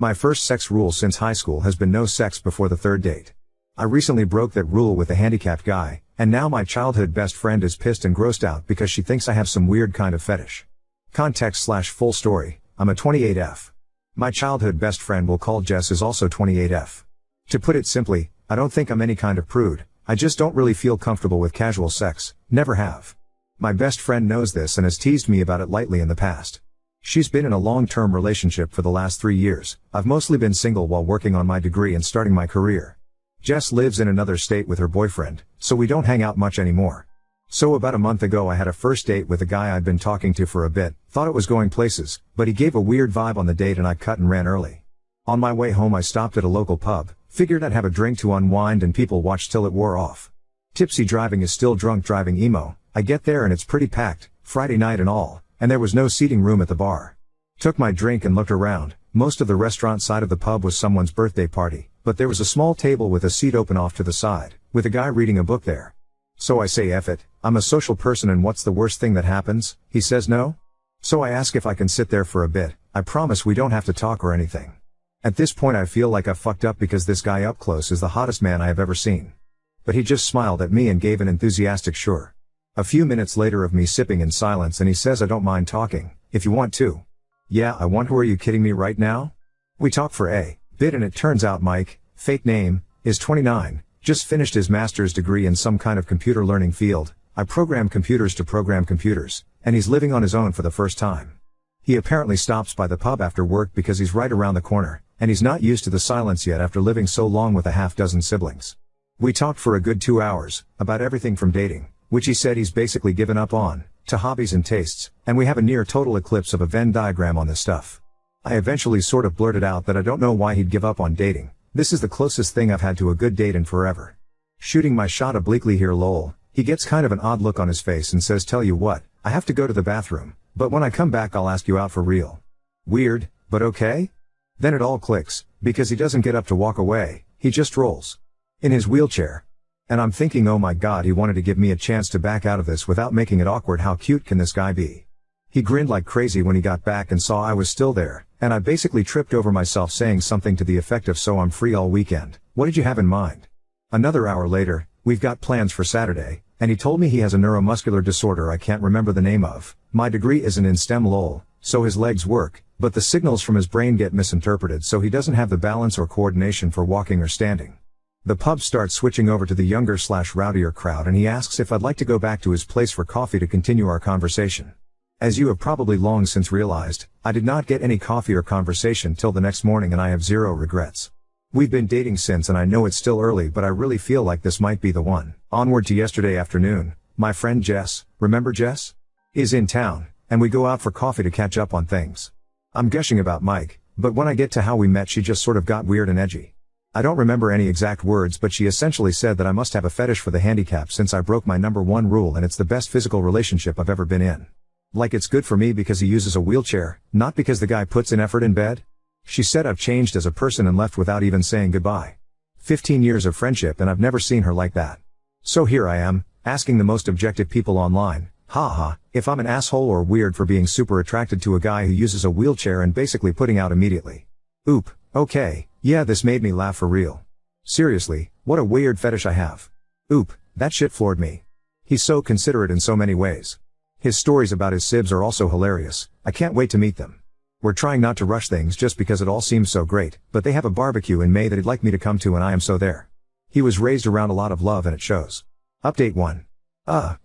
My first sex rule since high school has been no sex before the third date. I recently broke that rule with a handicapped guy, and now my childhood best friend is pissed and grossed out because she thinks I have some weird kind of fetish. Context/full story, I'm a 28F. My childhood best friend we'll call Jess is also 28F. To put it simply, I don't think I'm any kind of prude, I just don't really feel comfortable with casual sex, never have. My best friend knows this and has teased me about it lightly in the past. She's been in a long-term relationship for the last 3 years, I've mostly been single while working on my degree and starting my career. Jess lives in another state with her boyfriend, so we don't hang out much anymore. So about a month ago I had a first date with a guy I'd been talking to for a bit, thought it was going places, but he gave a weird vibe on the date and I cut and ran early. On my way home I stopped at a local pub, figured I'd have a drink to unwind and people watch till it wore off. Tipsy driving is still drunk driving emo. I get there and it's pretty packed, Friday night and all, and there was no seating room at the bar. Took my drink and looked around, most of the restaurant side of the pub was someone's birthday party, but there was a small table with a seat open off to the side, with a guy reading a book there. So I say F it, I'm a social person and what's the worst thing that happens? He says no? So I ask if I can sit there for a bit, I promise we don't have to talk or anything. At this point I feel like I fucked up because this guy up close is the hottest man I have ever seen. But he just smiled at me and gave an enthusiastic sure. A few minutes later of me sipping in silence and he says I don't mind talking, if you want to. Yeah, I want. Who are you kidding me right now? We talk for a bit and it turns out Mike, fake name, is 29, just finished his master's degree in some kind of computer learning field. I program computers to program computers, and he's living on his own for the first time. He apparently stops by the pub after work because he's right around the corner, and he's not used to the silence yet after living so long with a half-dozen siblings. We talked for a good 2 hours, about everything from dating, which he said he's basically given up on, to hobbies and tastes, and we have a near total eclipse of a Venn diagram on this stuff. I eventually sort of blurted out that I don't know why he'd give up on dating. This is the closest thing I've had to a good date in forever. Shooting my shot obliquely here lol, he gets kind of an odd look on his face and says tell you what, I have to go to the bathroom, but when I come back I'll ask you out for real. Weird, but okay? Then it all clicks, because he doesn't get up to walk away, he just rolls. In his wheelchair. And I'm thinking oh my god he wanted to give me a chance to back out of this without making it awkward. How cute can this guy be? He grinned like crazy when he got back and saw I was still there, and I basically tripped over myself saying something to the effect of so I'm free all weekend, what did you have in mind? Another hour later, we've got plans for Saturday, and he told me he has a neuromuscular disorder I can't remember the name of. My degree isn't in STEM lol, so his legs work, but the signals from his brain get misinterpreted so he doesn't have the balance or coordination for walking or standing. The pub starts switching over to the younger/rowdier crowd and he asks if I'd like to go back to his place for coffee to continue our conversation. As you have probably long since realized, I did not get any coffee or conversation till the next morning and I have zero regrets. We've been dating since and I know it's still early but I really feel like this might be the one. Onward to yesterday afternoon, my friend Jess, remember Jess? Is in town, and we go out for coffee to catch up on things. I'm gushing about Mike, but when I get to how we met she just sort of got weird and edgy. I don't remember any exact words but she essentially said that I must have a fetish for the handicap since I broke my #1 rule and it's the best physical relationship I've ever been in. Like it's good for me because he uses a wheelchair, not because the guy puts in effort in bed? She said I've changed as a person and left without even saying goodbye. 15 years of friendship and I've never seen her like that. So here I am, asking the most objective people online, haha, if I'm an asshole or weird for being super attracted to a guy who uses a wheelchair and basically putting out immediately. Oop, okay, yeah this made me laugh for real. Seriously, what a weird fetish I have. Oop, that shit floored me. He's so considerate in so many ways. His stories about his sibs are also hilarious, I can't wait to meet them. We're trying not to rush things just because it all seems so great, but they have a barbecue in May that he'd like me to come to and I am so there. He was raised around a lot of love and it shows. Update 1.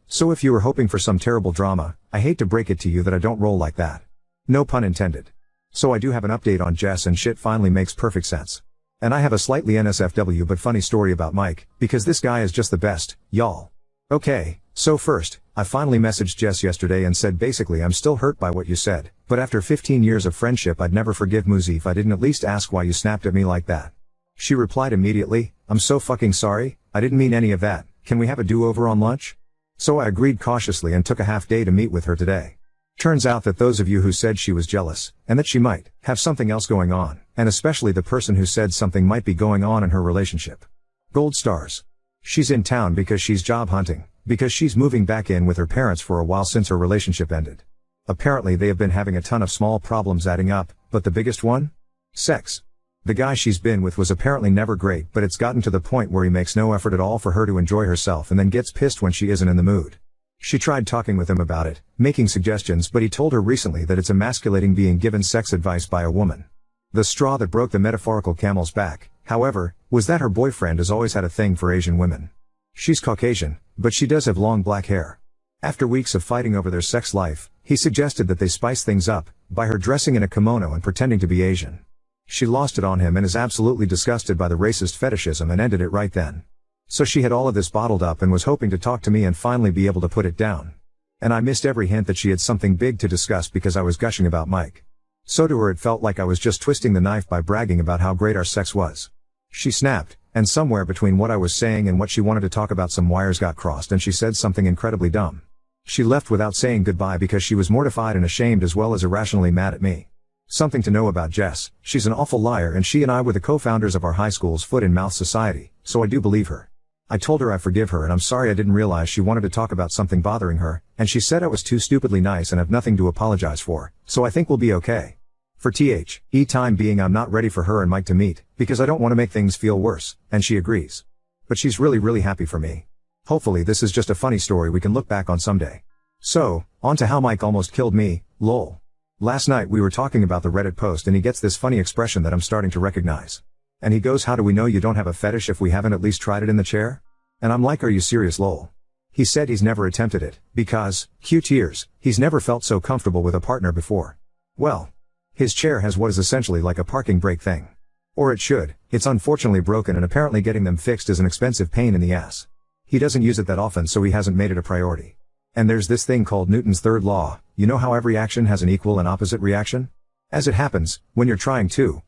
So if you were hoping for some terrible drama, I hate to break it to you that I don't roll like that. No pun intended. So I do have an update on Jess and shit finally makes perfect sense. And I have a slightly NSFW but funny story about Mike, because this guy is just the best, y'all. Okay, so first, I finally messaged Jess yesterday and said basically I'm still hurt by what you said, but after 15 years of friendship I'd never forgive Muzi if I didn't at least ask why you snapped at me like that. She replied immediately, I'm so fucking sorry, I didn't mean any of that, can we have a do-over on lunch? So I agreed cautiously and took a half day to meet with her today. Turns out that those of you who said she was jealous, and that she might have something else going on, and especially the person who said something might be going on in her relationship. Gold stars. She's in town because she's job hunting, because she's moving back in with her parents for a while since her relationship ended. Apparently they have been having a ton of small problems adding up, but the biggest one? Sex. The guy she's been with was apparently never great, but it's gotten to the point where he makes no effort at all for her to enjoy herself and then gets pissed when she isn't in the mood. She tried talking with him about it, making suggestions, but he told her recently that it's emasculating being given sex advice by a woman. The straw that broke the metaphorical camel's back, however, was that her boyfriend has always had a thing for Asian women. She's Caucasian, but she does have long black hair. After weeks of fighting over their sex life, he suggested that they spice things up, by her dressing in a kimono and pretending to be Asian. She lost it on him and is absolutely disgusted by the racist fetishism and ended it right then. So she had all of this bottled up and was hoping to talk to me and finally be able to put it down. And I missed every hint that she had something big to discuss because I was gushing about Mike. So to her it felt like I was just twisting the knife by bragging about how great our sex was. She snapped, and somewhere between what I was saying and what she wanted to talk about some wires got crossed and she said something incredibly dumb. She left without saying goodbye because she was mortified and ashamed as well as irrationally mad at me. Something to know about Jess, she's an awful liar and she and I were the co-founders of our high school's foot-in-mouth society, so I do believe her. I told her I forgive her and I'm sorry I didn't realize she wanted to talk about something bothering her, and she said I was too stupidly nice and have nothing to apologize for, so I think we'll be okay. For time being I'm not ready for her and Mike to meet, because I don't want to make things feel worse, and she agrees. But she's really happy for me. Hopefully this is just a funny story we can look back on someday. So, on to how Mike almost killed me, lol. Last night we were talking about the Reddit post and he gets this funny expression that I'm starting to recognize. And he goes, how do we know you don't have a fetish if we haven't at least tried it in the chair? And I'm like, are you serious lol? He said he's never attempted it, because, cue tears, he's never felt so comfortable with a partner before. Well, his chair has what is essentially like a parking brake thing. Or it should, it's unfortunately broken and apparently getting them fixed is an expensive pain in the ass. He doesn't use it that often so he hasn't made it a priority. And there's this thing called Newton's third law, you know how every action has an equal and opposite reaction? As it happens, when you're trying to,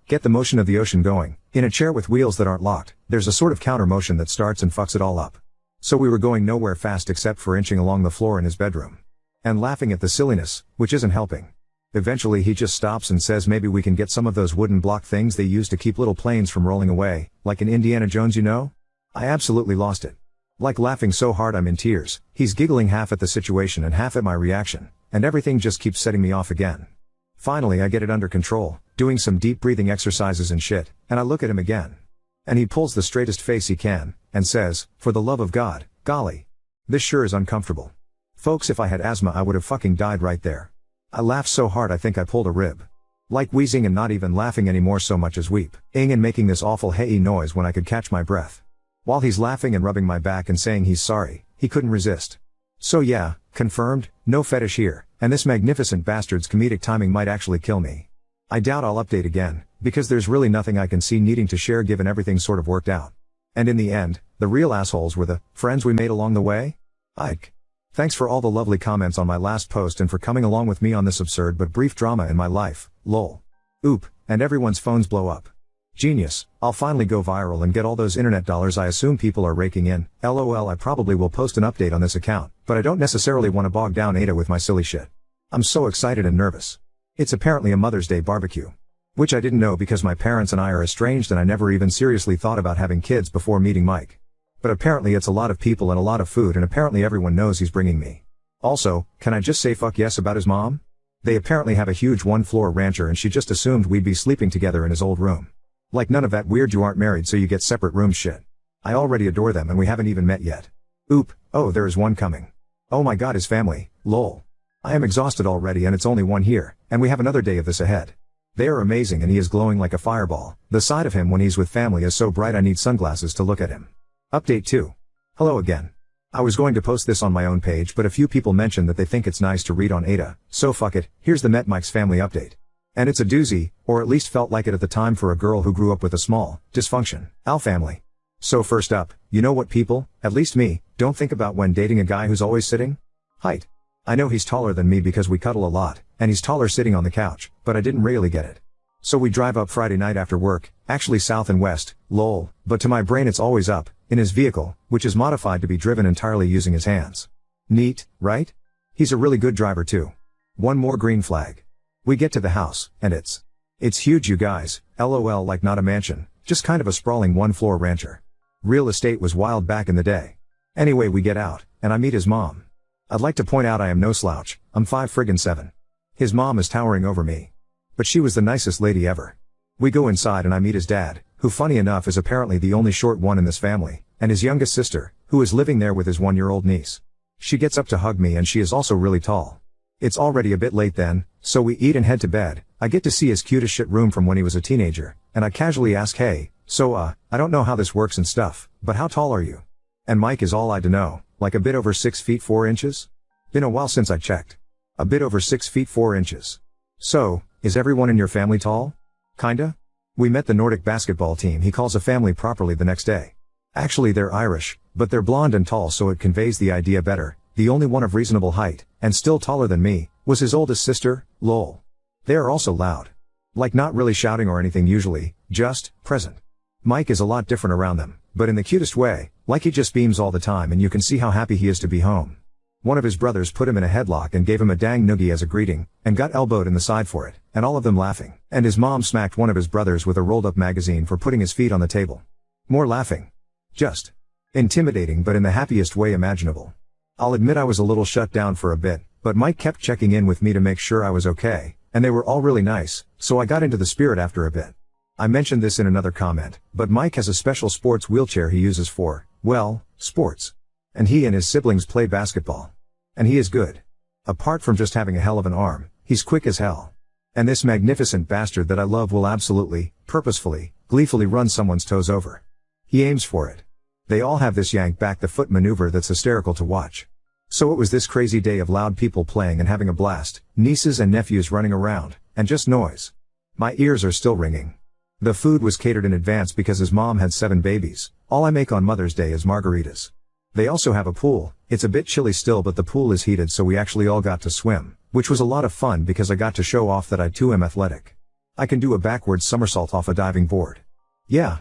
get the motion of the ocean going, in a chair with wheels that aren't locked, there's a sort of counter motion that starts and fucks it all up. So we were going nowhere fast except for inching along the floor in his bedroom. And laughing at the silliness, which isn't helping. Eventually he just stops and says maybe we can get some of those wooden block things they use to keep little planes from rolling away, like in Indiana Jones, you know? I absolutely lost it. Like laughing so hard I'm in tears, he's giggling half at the situation and half at my reaction, and everything just keeps setting me off again. Finally I get it under control, doing some deep breathing exercises and shit, and I look at him again. And he pulls the straightest face he can, and says, for the love of God, golly. This sure is uncomfortable. Folks, if I had asthma I would have fucking died right there. I laughed so hard I think I pulled a rib. Like wheezing and not even laughing anymore so much as weeping and making this awful hey noise when I could catch my breath. While he's laughing and rubbing my back and saying he's sorry, he couldn't resist. So yeah, confirmed, no fetish here, and this magnificent bastard's comedic timing might actually kill me. I doubt I'll update again, because there's really nothing I can see needing to share given everything sort of worked out. And in the end, the real assholes were the friends we made along the way? Ike. Thanks for all the lovely comments on my last post and for coming along with me on this absurd but brief drama in my life, lol. Oop, and everyone's phones blow up. Genius, I'll finally go viral and get all those internet dollars I assume people are raking in, lol. I probably will post an update on this account, but I don't necessarily want to bog down Ada with my silly shit. I'm so excited and nervous. It's apparently a Mother's Day barbecue. Which I didn't know because my parents and I are estranged and I never even seriously thought about having kids before meeting Mike. But apparently it's a lot of people and a lot of food and apparently everyone knows he's bringing me. Also, can I just say fuck yes about his mom? They apparently have a huge one-floor rancher and she just assumed we'd be sleeping together in his old room. Like none of that weird you aren't married so you get separate rooms shit. I already adore them and we haven't even met yet. Oop, oh there is one coming. Oh my god, his family, lol. I am exhausted already and it's only one here, and we have another day of this ahead. They are amazing and he is glowing like a fireball. The side of him when he's with family is so bright I need sunglasses to look at him. Update 2. Hello again. I was going to post this on my own page but a few people mentioned that they think it's nice to read on Ada, so fuck it, here's the Met Mike's family update. And it's a doozy, or at least felt like it at the time for a girl who grew up with a small dysfunction family. So first up, you know what people, at least me, don't think about when dating a guy who's always sitting? Height. I know he's taller than me because we cuddle a lot, and he's taller sitting on the couch, but I didn't really get it. So we drive up Friday night after work, actually south and west, lol, but to my brain it's always up, in his vehicle, which is modified to be driven entirely using his hands. Neat, right? He's a really good driver too. One more green flag. We get to the house, and it's huge you guys, lol, like not a mansion, just kind of a sprawling one-floor rancher. Real estate was wild back in the day. Anyway we get out, and I meet his mom. I'd like to point out I am no slouch, I'm 5'7". His mom is towering over me. But she was the nicest lady ever. We go inside and I meet his dad, who funny enough is apparently the only short one in this family, and his youngest sister, who is living there with his 1-year-old niece. She gets up to hug me and she is also really tall. It's already a bit late then, so we eat and head to bed. I get to see his cute as shit room from when he was a teenager, and I casually ask, hey, so I don't know how this works and stuff, but how tall are you? And Mike is all I'd to know, like a bit over 6 feet 4 inches? Been a while since I checked. A bit over 6 feet 4 inches. So, is everyone in your family tall? Kinda? We met the Nordic basketball team he calls a family properly the next day. Actually they're Irish, but they're blonde and tall so it conveys the idea better. The only one of reasonable height, and still taller than me, was his oldest sister, lol. They are also loud. Like not really shouting or anything usually, just, present. Mike is a lot different around them, but in the cutest way, like he just beams all the time and you can see how happy he is to be home. One of his brothers put him in a headlock and gave him a dang noogie as a greeting, and got elbowed in the side for it, and all of them laughing. And his mom smacked one of his brothers with a rolled up magazine for putting his feet on the table. More laughing. Just intimidating but in the happiest way imaginable. I'll admit I was a little shut down for a bit, but Mike kept checking in with me to make sure I was okay, and they were all really nice, so I got into the spirit after a bit. I mentioned this in another comment, but Mike has a special sports wheelchair he uses for, well, sports. And he and his siblings play basketball. And he is good. Apart from just having a hell of an arm, he's quick as hell. And this magnificent bastard that I love will absolutely, purposefully, gleefully run someone's toes over. He aims for it. They all have this yank back the foot maneuver that's hysterical to watch. So it was this crazy day of loud people playing and having a blast, nieces and nephews running around, and just noise. My ears are still ringing. The food was catered in advance because his mom had 7 babies. All I make on Mother's Day is margaritas. They also have a pool. It's a bit chilly still but the pool is heated so we actually all got to swim, which was a lot of fun because I got to show off that I too am athletic. I can do a backwards somersault off a diving board. Yeah.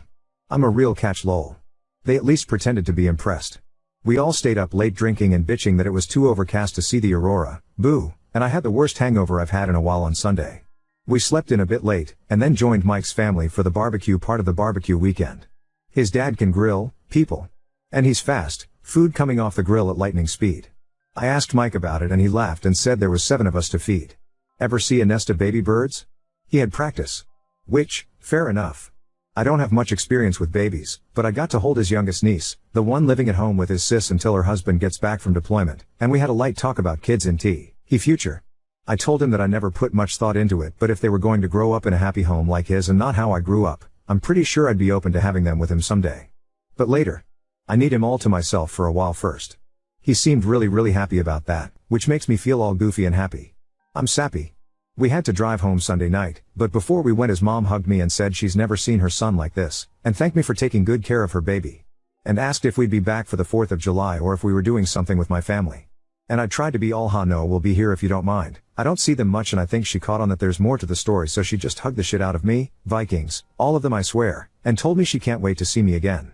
I'm a real catch lol. They at least pretended to be impressed. We all stayed up late drinking and bitching that it was too overcast to see the aurora, boo, and I had the worst hangover I've had in a while on Sunday. We slept in a bit late, and then joined Mike's family for the barbecue part of the barbecue weekend. His dad can grill, people. And he's fast, food coming off the grill at lightning speed. I asked Mike about it and he laughed and said there was 7 of us to feed. Ever see a nest of baby birds? He had practice. Which, fair enough. I don't have much experience with babies, but I got to hold his youngest niece, the one living at home with his sis until her husband gets back from deployment, and we had a light talk about kids in future. I told him that I never put much thought into it, but if they were going to grow up in a happy home like his and not how I grew up, I'm pretty sure I'd be open to having them with him someday. But later. I need him all to myself for a while first. He seemed really happy about that, which makes me feel all goofy and happy. I'm sappy. We had to drive home Sunday night, but before we went his mom hugged me and said she's never seen her son like this, and thanked me for taking good care of her baby. And asked if we'd be back for the 4th of July or if we were doing something with my family. And I tried to be all no, we'll be here if you don't mind. I don't see them much and I think she caught on that there's more to the story so she just hugged the shit out of me, Vikings, all of them I swear, and told me she can't wait to see me again.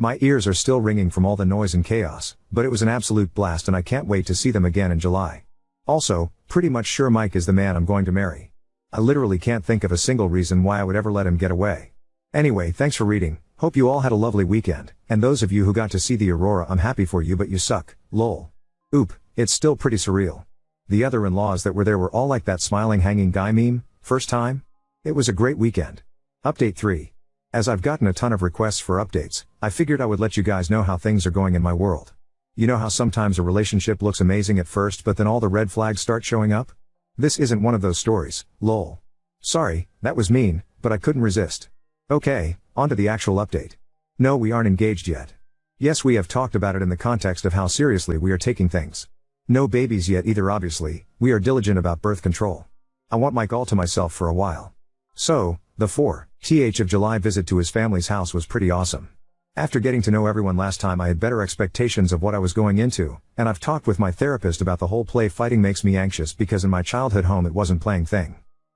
My ears are still ringing from all the noise and chaos, but it was an absolute blast and I can't wait to see them again in July. Also, pretty much sure Mike is the man I'm going to marry. I literally can't think of a single reason why I would ever let him get away. Anyway, thanks for reading, hope you all had a lovely weekend, and those of you who got to see the aurora I'm happy for you but you suck, lol. Oop, it's still pretty surreal. The other in-laws that were there were all like that smiling hanging guy meme, first time? It was a great weekend. Update 3. As I've gotten a ton of requests for updates, I figured I would let you guys know how things are going in my world. You know how sometimes a relationship looks amazing at first but then all the red flags start showing up? This isn't one of those stories, lol. Sorry, that was mean, but I couldn't resist. Okay, on to the actual update. No, we aren't engaged yet. Yes, we have talked about it in the context of how seriously we are taking things. No babies yet either obviously, we are diligent about birth control. I want Mike all to myself for a while. So, the 4th of July visit to his family's house was pretty awesome. After getting to know everyone last time I had better expectations of what I was going into, and I've talked with my therapist about the whole play fighting makes me anxious because in my childhood home it wasn't playing thing.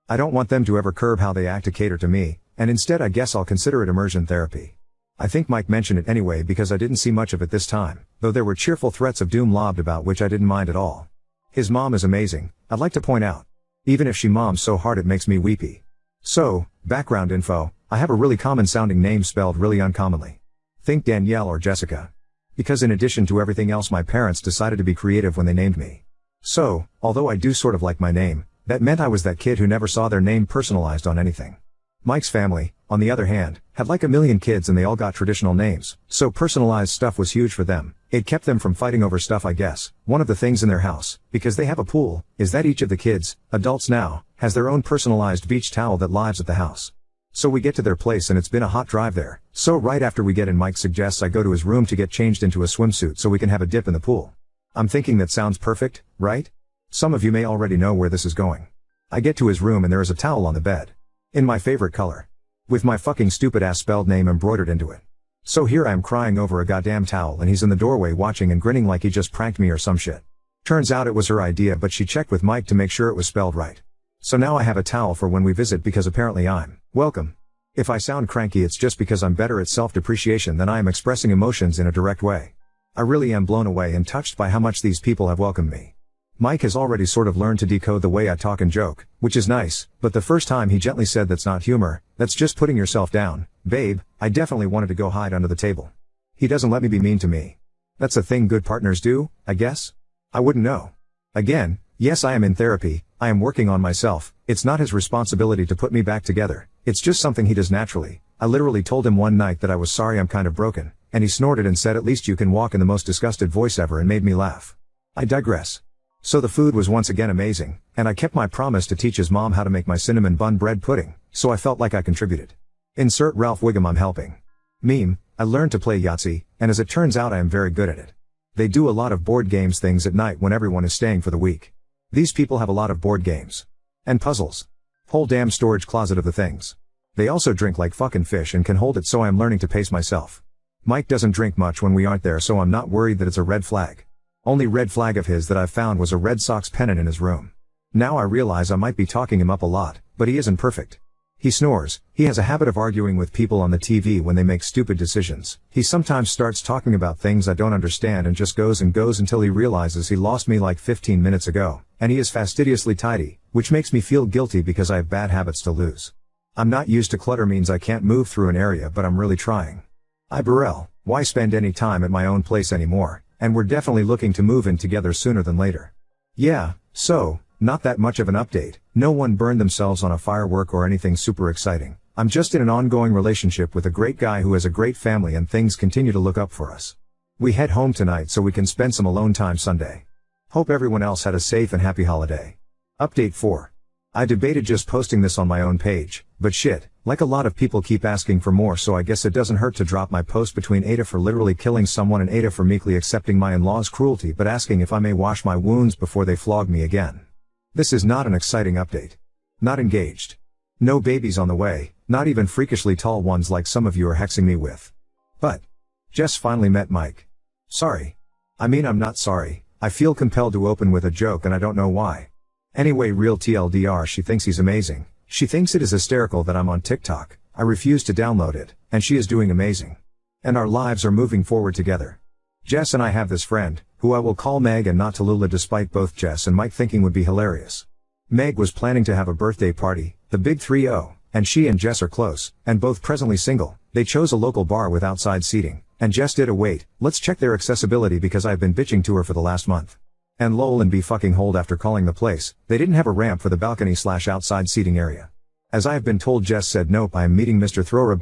I don't want them to ever curb how they act to cater to me, and instead I guess I'll consider it immersion therapy. I think Mike mentioned it anyway because I didn't see much of it this time, though there were cheerful threats of doom lobbed about which I didn't mind at all. His mom is amazing, I'd like to point out. Even if she moms so hard it makes me weepy. So, background info, I have a really common sounding name spelled really uncommonly. Think Danielle or Jessica. Because in addition to everything else my parents decided to be creative when they named me. So, although I do sort of like my name, that meant I was that kid who never saw their name personalized on anything. Mike's family, on the other hand, had like a million kids and they all got traditional names, so personalized stuff was huge for them. It kept them from fighting over stuff, I guess. One of the things in their house, because they have a pool, is that each of the kids, adults now, has their own personalized beach towel that lives at the house. So we get to their place and it's been a hot drive there. So right after we get in, Mike suggests I go to his room to get changed into a swimsuit so we can have a dip in the pool. I'm thinking that sounds perfect, right? Some of you may already know where this is going. I get to his room and there is a towel on the bed. In my favorite color. With my fucking stupid ass spelled name embroidered into it. So here I am crying over a goddamn towel and he's in the doorway watching and grinning like he just pranked me or some shit. Turns out it was her idea, but she checked with Mike to make sure it was spelled right. So now I have a towel for when we visit because apparently I'm welcome. If I sound cranky, it's just because I'm better at self-depreciation than I am expressing emotions in a direct way. I really am blown away and touched by how much these people have welcomed me. Mike has already sort of learned to decode the way I talk and joke, which is nice, but the first time he gently said that's not humor, that's just putting yourself down, babe, I definitely wanted to go hide under the table. He doesn't let me be mean to me. That's a thing good partners do, I guess? I wouldn't know. Again, yes, I am in therapy, I am working on myself, it's not his responsibility to put me back together, it's just something he does naturally. I literally told him one night that I was sorry I'm kind of broken, and he snorted and said at least you can walk in the most disgusted voice ever and made me laugh. I digress. So the food was once again amazing, and I kept my promise to teach his mom how to make my cinnamon bun bread pudding, so I felt like I contributed. Insert Ralph Wiggum I'm helping. Meme, I learned to play Yahtzee, and as it turns out I am very good at it. They do a lot of board games things at night when everyone is staying for the week. These people have a lot of board games. And puzzles. Whole damn storage closet of the things. They also drink like fucking fish and can hold it, so I am learning to pace myself. Mike doesn't drink much when we aren't there, so I'm not worried that it's a red flag. Only red flag of his that I've found was a Red Sox pennant in his room. Now I realize I might be talking him up a lot, but he isn't perfect. He snores, he has a habit of arguing with people on the TV when they make stupid decisions. He sometimes starts talking about things I don't understand and just goes and goes until he realizes he lost me like 15 minutes ago, and he is fastidiously tidy, which makes me feel guilty because I have bad habits to lose. I'm not used to clutter means I can't move through an area, but I'm really trying. Burrell, why spend any time at my own place anymore? And we're definitely looking to move in together sooner than later. Yeah, so, not that much of an update, no one burned themselves on a firework or anything super exciting. I'm just in an ongoing relationship with a great guy who has a great family and things continue to look up for us. We head home tonight so we can spend some alone time Sunday. Hope everyone else had a safe and happy holiday. Update 4. I debated just posting this on my own page, but shit, like a lot of people keep asking for more, so I guess it doesn't hurt to drop my post between Ada for literally killing someone and Ada for meekly accepting my in-laws' cruelty but asking if I may wash my wounds before they flog me again. This is not an exciting update. Not engaged. No babies on the way, not even freakishly tall ones like some of you are hexing me with. But Jess finally met Mike. Sorry. I mean, I'm not sorry, I feel compelled to open with a joke and I don't know why. Anyway, real TLDR, she thinks he's amazing. She thinks it is hysterical that I'm on TikTok. I refuse to download it, and she is doing amazing. And our lives are moving forward together. Jess and I have this friend, who I will call Meg and not Tallulah despite both Jess and Mike thinking would be hilarious. Meg was planning to have a birthday party, the big 3-0, and she and Jess are close, and both presently single. They chose a local bar with outside seating, and Jess did a wait, let's check their accessibility because I've been bitching to her for the last month. And lol and be fucking hold after calling the place, they didn't have a ramp for the balcony/outside seating area. As I have been told, Jess said nope, I am meeting Mr. Thrower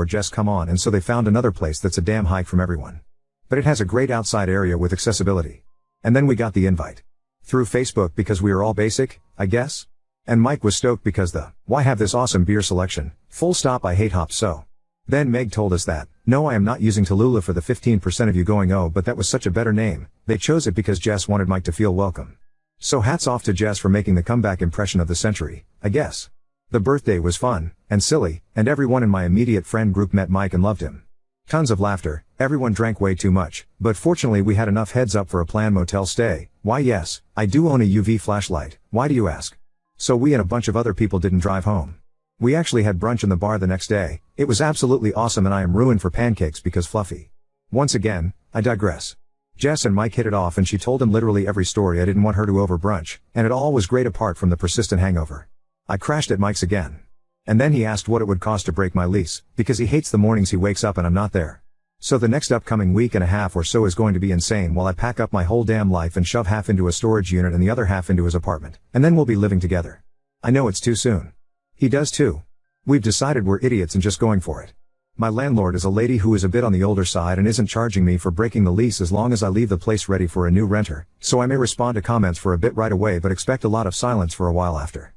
/ Jess come on, and so they found another place that's a damn hike from everyone. But it has a great outside area with accessibility. And then we got the invite. Through Facebook because we are all basic, I guess? And Mike was stoked because why have this awesome beer selection, full stop I hate hops so. Then Meg told us that, no I am not using Tallulah for the 15% of you going oh but that was such a better name, they chose it because Jess wanted Mike to feel welcome. So hats off to Jess for making the comeback impression of the century, I guess. The birthday was fun, and silly, and everyone in my immediate friend group met Mike and loved him. Tons of laughter, everyone drank way too much, but fortunately we had enough heads up for a planned motel stay. Why yes, I do own a UV flashlight, why do you ask? So we and a bunch of other people didn't drive home. We actually had brunch in the bar the next day. It was absolutely awesome and I am ruined for pancakes because fluffy. Once again, I digress. Jess and Mike hit it off and she told him literally every story I didn't want her to over brunch, and it all was great apart from the persistent hangover. I crashed at Mike's again. And then he asked what it would cost to break my lease, because he hates the mornings he wakes up and I'm not there. So the next upcoming week and a half or so is going to be insane while I pack up my whole damn life and shove half into a storage unit and the other half into his apartment, and then we'll be living together. I know it's too soon. He does too. We've decided we're idiots and just going for it. My landlord is a lady who is a bit on the older side and isn't charging me for breaking the lease as long as I leave the place ready for a new renter, so I may respond to comments for a bit right away but expect a lot of silence for a while after.